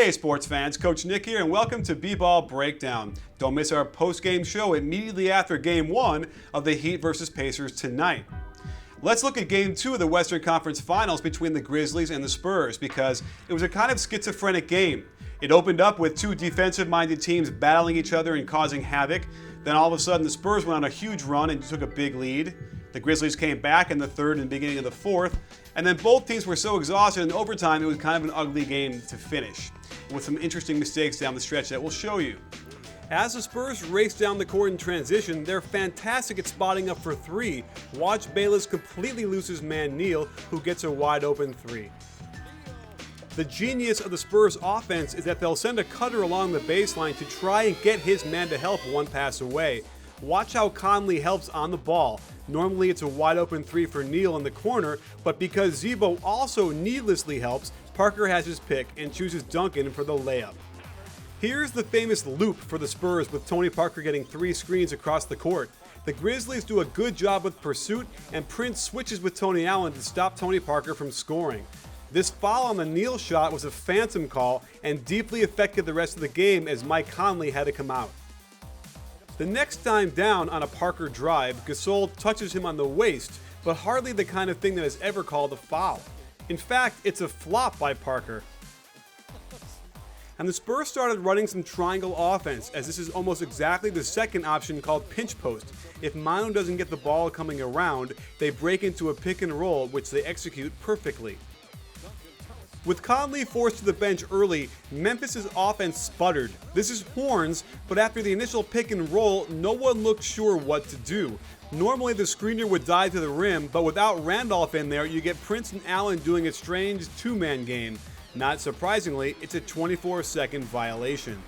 Hey sports fans, Coach Nick here and welcome to B-Ball Breakdown. Don't miss our post-game show immediately after Game 1 of the Heat vs. Pacers tonight. Let's look at Game 2 of the Western Conference Finals between the Grizzlies and the Spurs because it was a kind of schizophrenic game. It opened up with two defensive-minded teams battling each other and causing havoc. Then all of a sudden the Spurs went on a huge run and took a big lead. The Grizzlies came back in the third and beginning of the fourth. And then both teams were so exhausted in overtime it was kind of an ugly game to finish, with some interesting mistakes down the stretch that we'll show you. As the Spurs race down the court in transition, they're fantastic at spotting up for three. Watch Bayless completely lose his man Neal, who gets a wide open three. The genius of the Spurs offense is that they'll send a cutter along the baseline to try and get his man to help one pass away. Watch how Conley helps on the ball. Normally it's a wide open three for Neal in the corner, but because Zebo also needlessly helps, Parker has his pick and chooses Duncan for the layup. Here's the famous loop for the Spurs with Tony Parker getting three screens across the court. The Grizzlies do a good job with pursuit and Prince switches with Tony Allen to stop Tony Parker from scoring. This foul on the Neal shot was a phantom call and deeply affected the rest of the game as Mike Conley had to come out. The next time down on a Parker drive, Gasol touches him on the waist, but hardly the kind of thing that is ever called a foul. In fact, it's a flop by Parker. And the Spurs started running some triangle offense, as this is almost exactly the second option called pinch post. If Manu doesn't get the ball coming around, they break into a pick and roll, which they execute perfectly. With Conley forced to the bench early, Memphis' offense sputtered. This is horns, but after the initial pick and roll, no one looked sure what to do. Normally the screener would dive to the rim, but without Randolph in there, you get Prince and Allen doing a strange two-man game. Not surprisingly, it's a 24-second violation.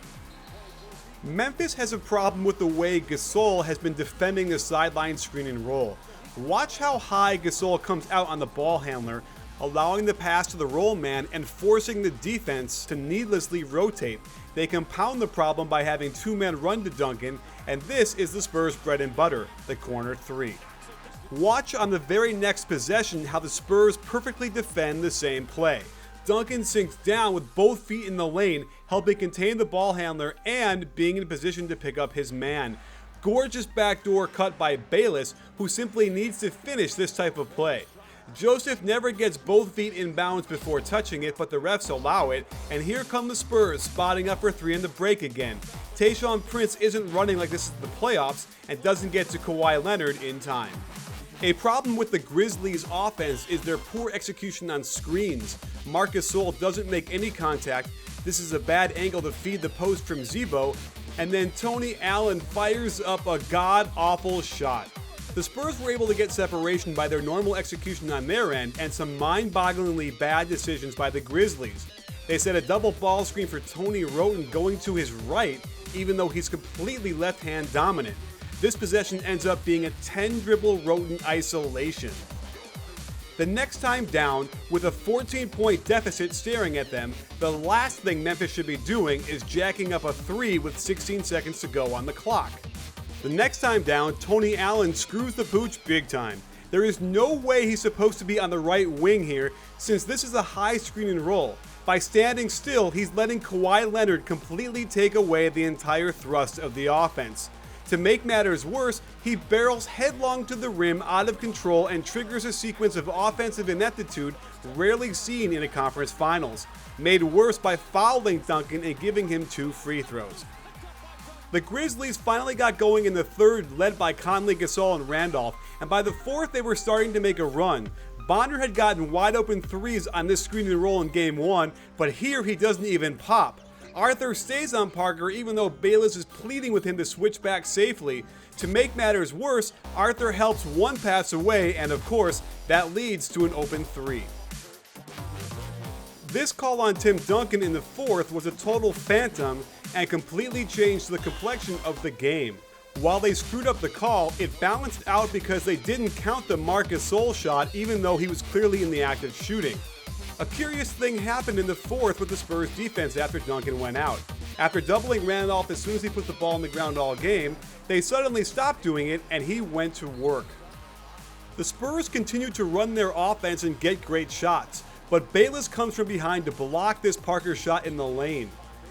Memphis has a problem with the way Gasol has been defending the sideline screen and roll. Watch how high Gasol comes out on the ball handler, allowing the pass to the roll man and forcing the defense to needlessly rotate. They compound the problem by having two men run to Duncan, and this is the Spurs' bread and butter, the corner three. Watch on the very next possession how the Spurs perfectly defend the same play. Duncan sinks down with both feet in the lane, helping contain the ball handler and being in position to pick up his man. Gorgeous backdoor cut by Bayless, who simply needs to finish this type of play. Joseph never gets both feet in bounds before touching it, but the refs allow it, and here come the Spurs spotting up for three in the break again. Tayshaun Prince isn't running like this is the playoffs and doesn't get to Kawhi Leonard in time. A problem with the Grizzlies' offense is their poor execution on screens. Marc Gasol doesn't make any contact, this is a bad angle to feed the post from Zebo, and then Tony Allen fires up a god-awful shot. The Spurs were able to get separation by their normal execution on their end and some mind-bogglingly bad decisions by the Grizzlies. They set a double ball screen for Tony Wroten going to his right, even though he's completely left-hand dominant. This possession ends up being a 10-dribble Wroten isolation. The next time down, with a 14-point deficit staring at them, the last thing Memphis should be doing is jacking up a three with 16 seconds to go on the clock. The next time down, Tony Allen screws the pooch big time. There is no way he's supposed to be on the right wing here, since this is a high screen and roll. By standing still, he's letting Kawhi Leonard completely take away the entire thrust of the offense. To make matters worse, he barrels headlong to the rim out of control and triggers a sequence of offensive ineptitude rarely seen in a conference finals, made worse by fouling Duncan and giving him two free throws. The Grizzlies finally got going in the third, led by Conley, Gasol, and Randolph, and by the fourth they were starting to make a run. Bonner had gotten wide open threes on this screen and roll in Game 1, but here he doesn't even pop. Arthur stays on Parker even though Bayless is pleading with him to switch back safely. To make matters worse, Arthur helps one pass away, and of course, that leads to an open three. This call on Tim Duncan in the fourth was a total phantom and completely changed the complexion of the game. While they screwed up the call, it balanced out because they didn't count the Marc Gasol shot even though he was clearly in the act of shooting. A curious thing happened in the fourth with the Spurs defense after Duncan went out. After doubling Randolph as soon as he put the ball on the ground all game, they suddenly stopped doing it and he went to work. The Spurs continued to run their offense and get great shots. but Bayless comes from behind to block this Parker shot in the lane.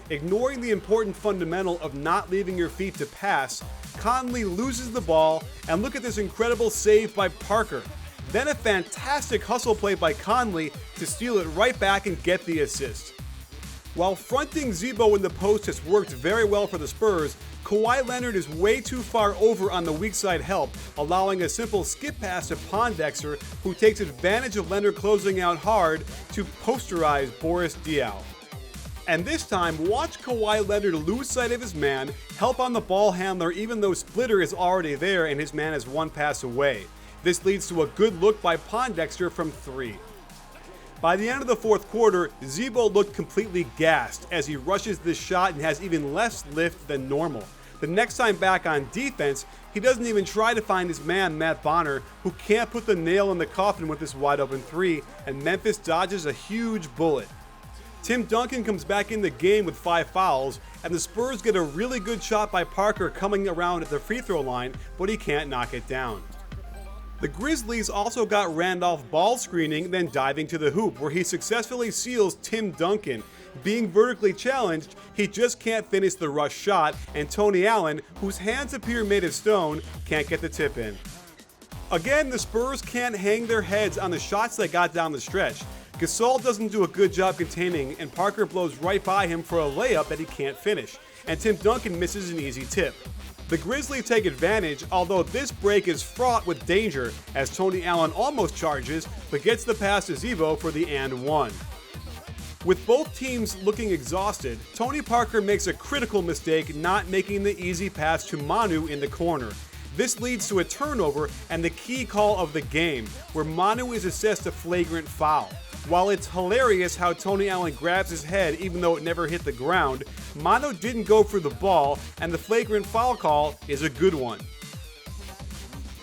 Ignoring the important fundamental of not leaving your feet to pass, Conley loses the ball, and look at this incredible save by Parker. Then a fantastic hustle play by Conley to steal it right back and get the assist. While fronting Zebo in the post has worked very well for the Spurs, Kawhi Leonard is way too far over on the weak side help, allowing a simple skip pass to Pondexter, who takes advantage of Leonard closing out hard to posterize Boris Diaw. And this time, watch Kawhi Leonard lose sight of his man, help on the ball handler even though Splitter is already there and his man is one pass away. This leads to a good look by Pondexter from 3. By the end of the fourth quarter, Zebo looked completely gassed as he rushes this shot and has even less lift than normal. The next time back on defense, he doesn't even try to find his man, Matt Bonner, who can't put the nail in the coffin with this wide open 3, and Memphis dodges a huge bullet. Tim Duncan comes back in the game with 5 fouls, and the Spurs get a really good shot by Parker coming around at the free throw line, but he can't knock it down. The Grizzlies also got Randolph ball screening, then diving to the hoop, where he successfully seals Tim Duncan. Being vertically challenged, he just can't finish the rush shot, and Tony Allen, whose hands appear made of stone, can't get the tip in. Again, the Spurs can't hang their heads on the shots they got down the stretch. Gasol doesn't do a good job containing, and Parker blows right by him for a layup that he can't finish, and Tim Duncan misses an easy tip. The Grizzlies take advantage, although this break is fraught with danger as Tony Allen almost charges, but gets the pass to Zebo for the and one. With both teams looking exhausted, Tony Parker makes a critical mistake not making the easy pass to Manu in the corner. This leads to a turnover and the key call of the game, where Manu is assessed a flagrant foul. While it's hilarious how Tony Allen grabs his head even though it never hit the ground, Manu didn't go for the ball, and the flagrant foul call is a good one.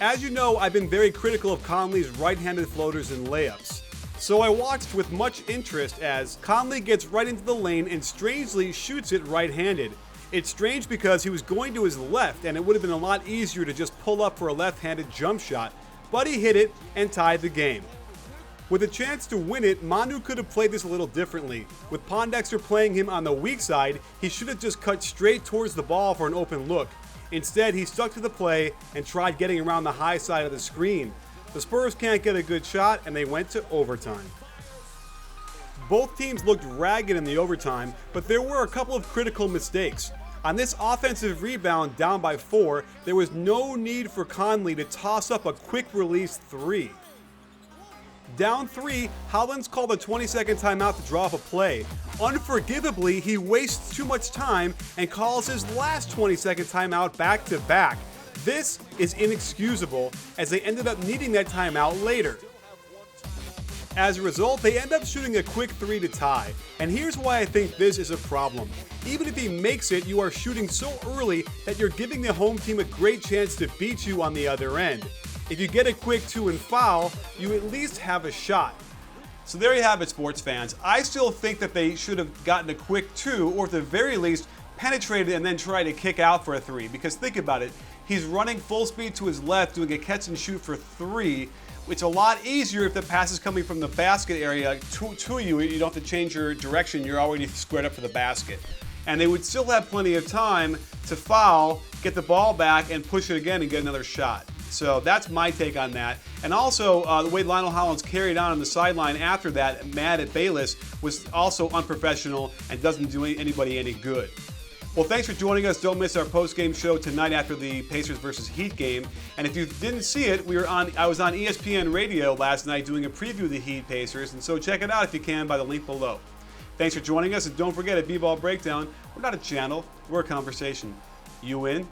As you know, I've been very critical of Conley's right-handed floaters and layups. So I watched with much interest as Conley gets right into the lane and strangely shoots it right-handed. It's strange because he was going to his left and it would have been a lot easier to just pull up for a left-handed jump shot, but he hit it and tied the game. With a chance to win it, Manu could have played this a little differently. With Pondexter playing him on the weak side, he should have just cut straight towards the ball for an open look. Instead, he stuck to the play and tried getting around the high side of the screen. The Spurs can't get a good shot, and they went to overtime. Both teams looked ragged in the overtime, but there were a couple of critical mistakes. On this offensive rebound down by 4, there was no need for Conley to toss up a quick release 3. Down 3, Hollins called a 20-second timeout to draw up a play. Unforgivably, he wastes too much time and calls his last 20-second timeout back-to-back. This is inexcusable, as they ended up needing that timeout later. As a result, they end up shooting a quick 3 to tie, and here's why I think this is a problem. Even if he makes it, you are shooting so early that you're giving the home team a great chance to beat you on the other end. If you get a quick 2 and foul, you at least have a shot. So there you have it, sports fans. I still think that they should have gotten a quick 2, or at the very least, penetrated and then tried to kick out for a 3, because think about it. He's running full speed to his left, doing a catch and shoot for 3. It's a lot easier if the pass is coming from the basket area to you. You don't have to change your direction. You're already squared up for the basket. And they would still have plenty of time to foul, get the ball back, and push it again and get another shot. So that's my take on that. And also, the way Lionel Hollins carried on the sideline after that, mad at Bayless, was also unprofessional and doesn't do anybody any good. Well, thanks for joining us. Don't miss our post-game show tonight after the Pacers versus Heat game. And if you didn't see it, I was on ESPN Radio last night doing a preview of the Heat Pacers, and so check it out if you can by the link below. Thanks for joining us, and don't forget at B-Ball Breakdown, we're not a channel, we're a conversation. You in?